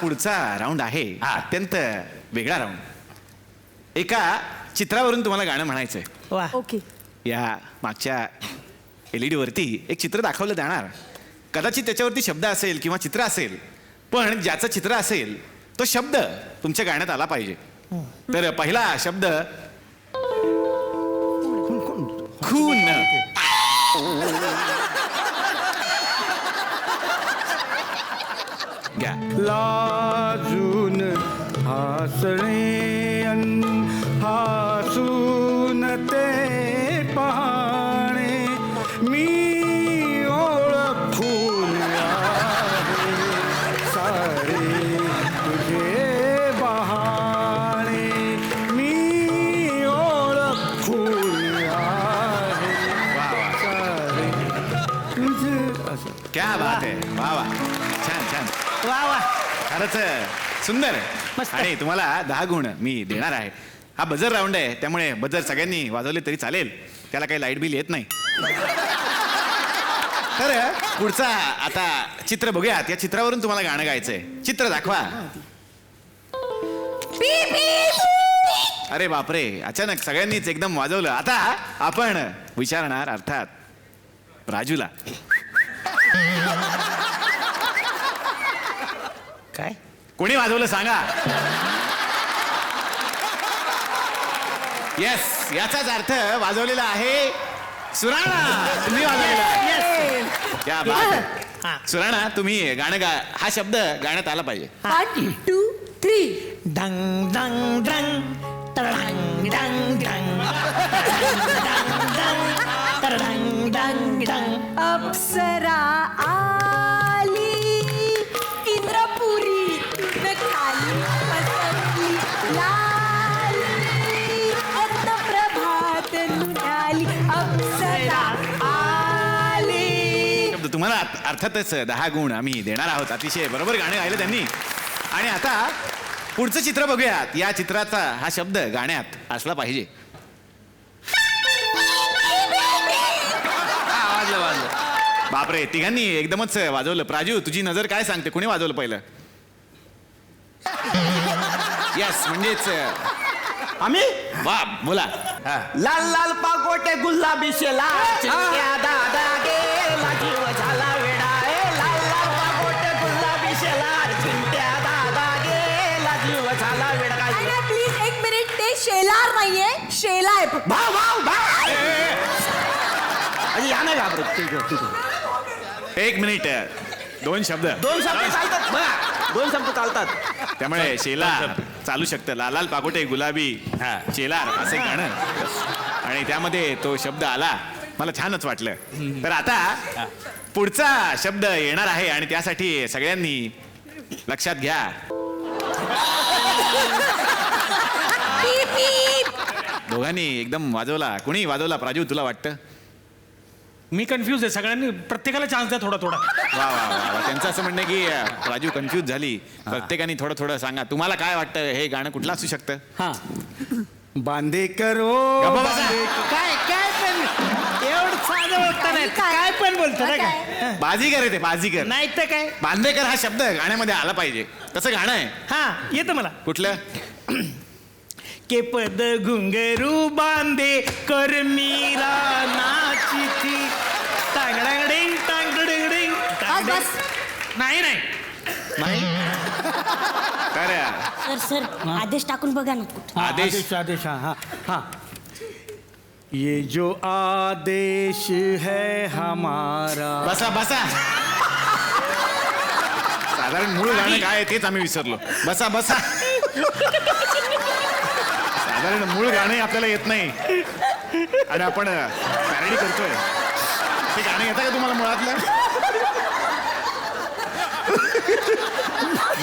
पुढचा राऊंड आहे अत्यंत वेगळा राऊंड. एका चित्रावरून तुम्हाला गाणं म्हणायचंय. वा. ओके. या मागच्या LED वरती एक चित्र दाखवलं जाणार. कदाचित त्याच्यावरती शब्द असेल किंवा चित्र असेल, पण ज्याचं चित्र असेल तो शब्द तुमच्या गाण्यात आला पाहिजे. तर पहिला शब्द खून. घ्या. लाजून हसणे हसून ते पाहणे मी ओळखून आहे सारे तुझे बहाणे मी ओळखून आहे सारे तुझे. असं क्या बात आहे. वा वा, छान छान. वा वा. खरंच सुंदर. मस्त. आणि तुम्हाला 10 गुण मी देणार आहे. हा बजर राऊंड आहे, त्यामुळे बजर सगळ्यांनी वाजवले तरी चालेल, त्याला काही लाईट बिल येत नाही. तर पुढचा आता चित्र बघूयात. या चित्रावरून तुम्हाला गाणं गायचंय. चित्र दाखवा. अरे बापरे, अचानक सगळ्यांनीच एकदम वाजवलं. आता आपण विचारणार अर्थात राजूला. काय कोणी वाजवलं सांगा. येस, याचाच अर्थ वाजवलेला आहे सुराणा. तुम्ही वाजवलेला आहे. क्या बात आहे. सुराणा, तुम्ही गाणं हा शब्द गाण्यात आला पाहिजे. 1 2 3. डंग डंग डंग डंग डंग डंग डंग डंग. अप्सरा आली इंद्रपुरी न खाली पसरली लाली अंतप्रभात नुनाली अप्सरा आली. शब्द तुम्हाला अर्थातच 10 गुण आम्ही देणार आहोत. अतिशय बरोबर गाणं गायलं त्यांनी. आणि आता पुढचं चित्र बघूयात. या चित्राचा हा शब्द गाण्यात असला पाहिजे. बापरे, तिघांनी एकदमच वाजवलं. प्राजू, तुझी नजर काय सांगते? कोणी वाजवलं पहिलं? यस, म्हणजेच आम्ही वा, बोला. लाल लाल पाकोटे गुलाबी शेला चिंट्या दादा गेला जीव झाला वेडा लाल लाल पाकोटे गुलाबी शेला चिंट्या दादा गेला जीव झाला वेडा. प्लीज एक मिनिट, ते शेलार नाहीये, शेला आहे. भाव भाव भाव या नाही घाबरत. 1 मिनिट. 2 शब्द. 2 शब्द चालतात बघा, 2 शब्द चालतात. त्यामुळे शेला चालू शकतं. लाल लाल पाकोटे गुलाबी शेलार असं एक गाणं. आणि त्यामध्ये तो शब्द आला, मला छानच वाटलं. तर आता पुढचा शब्द येणार आहे आणि त्यासाठी सगळ्यांनी लक्षात घ्या. दोघांनी एकदम वाजवला. कोणी वाजवला? प्राजू, तुला वाटतं? मी कन्फ्यूज आहे. सगळ्यांनी प्रत्येकाला चान्स द्या थोडा थोडा. वा वा वा. त्यांचं असं म्हणणं की राजू कन्फ्यूज झाली. प्रत्येकाने थोडं थोडं सांगा. तुम्हाला काय वाटतं हे गाणं कुठलं असू शकतं? हा. बांदेकरो काय काय पण एवढं साधं बोलतं नाही. काय पण बोलतो ना काय. बाजीगर आहे ते, बाजीगर. नाही तर काय. बांदेकर हा शब्द गाण्यामध्ये आला पाहिजे. तसं गाणं आहे. हा, येतं मला. कुठलं? के पद घुंगरू बांधे कर मीरा नाची थी टांगडांगडिंग टांगडिंग. बस. नाही नाही नाही. काय रे? सर सर आदेश टाकून बघा ना. आदेश. आदेश हाँ हाँ. ये जो आदेश है हमारा. बसा बसा. साधारण मूळ गाणं काय आहे तेच आम्ही विसरलो. बसा बसा. साधारण मूळ गाणं आपल्याला येत नाही आणि आपण पॅरडी करतोय. ते गाणं येतं का तुम्हाला मुळातलं?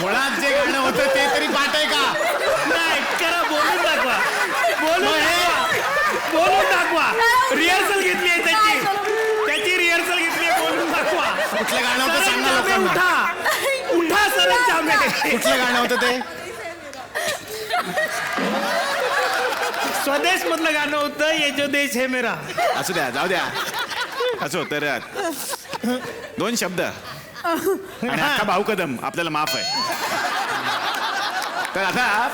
मुळात जे गाणं होतं ते तरी पाठ आहे का? नाही करा. बोलून दाखवा. बोलून दाखवा. रिहर्सल घेतली आहे त्याची रिहर्सल घेतली आहे. बोलून दाखवा. कुठलं गाणं होतं सांग ना लोकांना. उठा उठा सरंजामे. कुठलं गाणं होतं ते? स्वदेश मधलं गाणं होतं ये जो देश है मेरा. असू द्या, जाऊ द्या. असो तर 2 शब्द आणि अख्खा भाऊ कदम आपल्याला माफ आहे. तर आता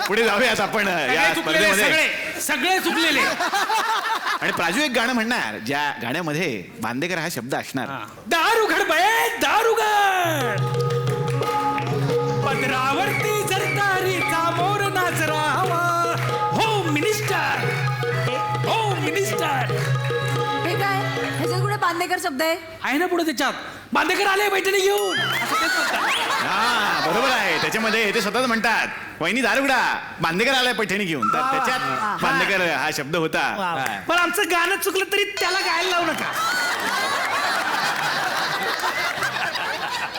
पुढे जाऊयात आपण या सगळे चुकलेले स्पर्धेमध्ये. सगळे चुकलेले आणि प्राजू एक गाणं म्हणणार ज्या गाण्यामध्ये बांदेकर हा शब्द असणार. दारू घड बये दारू घड पदरावरती जरतारीचा मोर नाचरावा होम मिनिस्टर होम मिनिस्टर हे काय ह्याच्यात कुठे बांदेकर शब्द आहे ना पुढे त्याच्यात बांदेकर आले बैठणी घेऊन हा बरोबर आहे. त्याच्यामध्ये ते स्वतःच म्हणतात वहिनी दारुगडा बांदेकर आलाय पैठणी घेऊन. तर त्याच्यात बांदेकर हा शब्द होता. पण आमचं गाणं चुकलं तरी त्याला गायला लावू नका.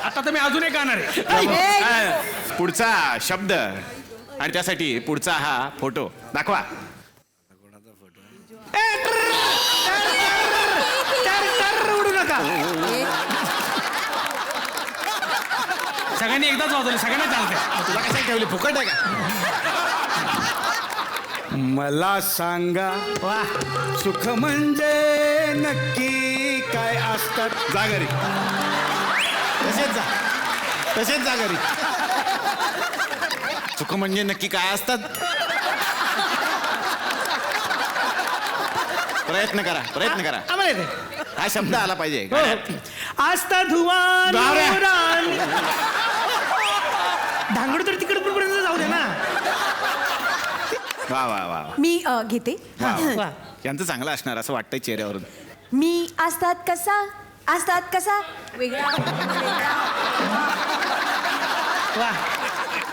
आता तर मी अजून एक गाणार आहे. हा, पुढचा शब्द आणि त्यासाठी पुढचा हा फोटो दाखवा. उडू नका. सगळ्यांनी एकदाच वाजवलं सगळ्यांना चालतंय. तुला कशाला ठेवली फुकट आहे का? मला सांगा सुख म्हणजे नक्की काय असतात. जा घरी. तसेच जा घरी. सुख म्हणजे नक्की काय असतात. प्रयत्न करा आम्हाला येते. हा शब्द आला पाहिजे गाण्यात. आस्था धुवा गावऱ्या. धांगड तर तिकडे पर्यंत जाऊ दे ना. वा वा वा मी घेते वा. यांचं चांगलं असणार असं वाटतंय चेहऱ्यावरून. मी असतात कसा वेगळा वा.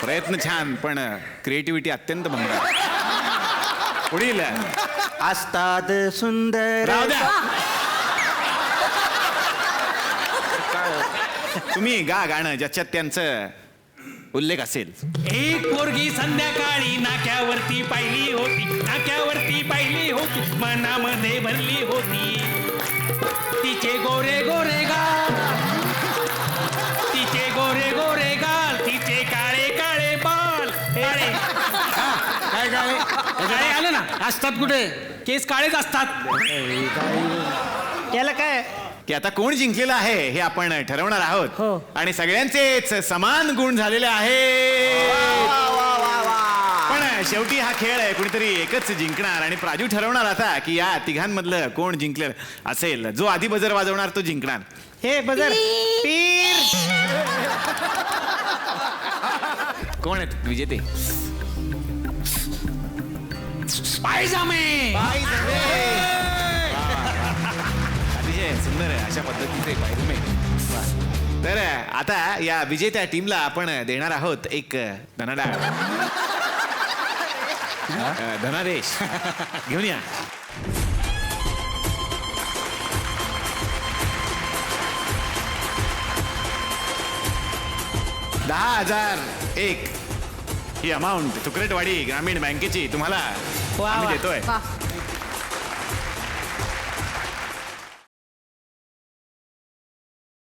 प्रयत्न छान पण क्रिएटिव्हिटी अत्यंत भंगार. पुढील असतात सुंदर राहू द्या. तुम्ही गा गाणं ज्याच्यात त्यांचं उल्लेख असेल. एक पोरगी संध्याकाळी नाक्यावरती पाहिली होती मनामध्ये भरली होती. तिचे गोरे गोरे गाल तिचे काळे काळे बाल. काय काय काळे आलं ना असतात कुठे केस काळेच असतात. याला काय की आता कोण जिंकलेलं आहे हे आपण ठरवणार हो. आहोत. आणि सगळ्यांचेच समान गुण झालेले आहेत. पण शेवटी हा खेळ आहे. कुणीतरी एकच जिंकणार आणि प्राजू ठरवणार आता की या तिघांमधलं कोण जिंकलं असेल. जो आधी बजर वाजवणार तो जिंकणार. हे बजर पीर. कोण आहेत विजेते? पायजामे. अतिशय सुंदर आहे अशा पद्धतीचे पायजामे. तर आता या विजेत्या टीमला आपण देणार आहोत एक धनाडाळ. धनादेश घेऊन या. 10,001 ही अमाऊंट तुकरेटवाडी ग्रामीण बँकेची तुम्हाला आम्ही देतोय.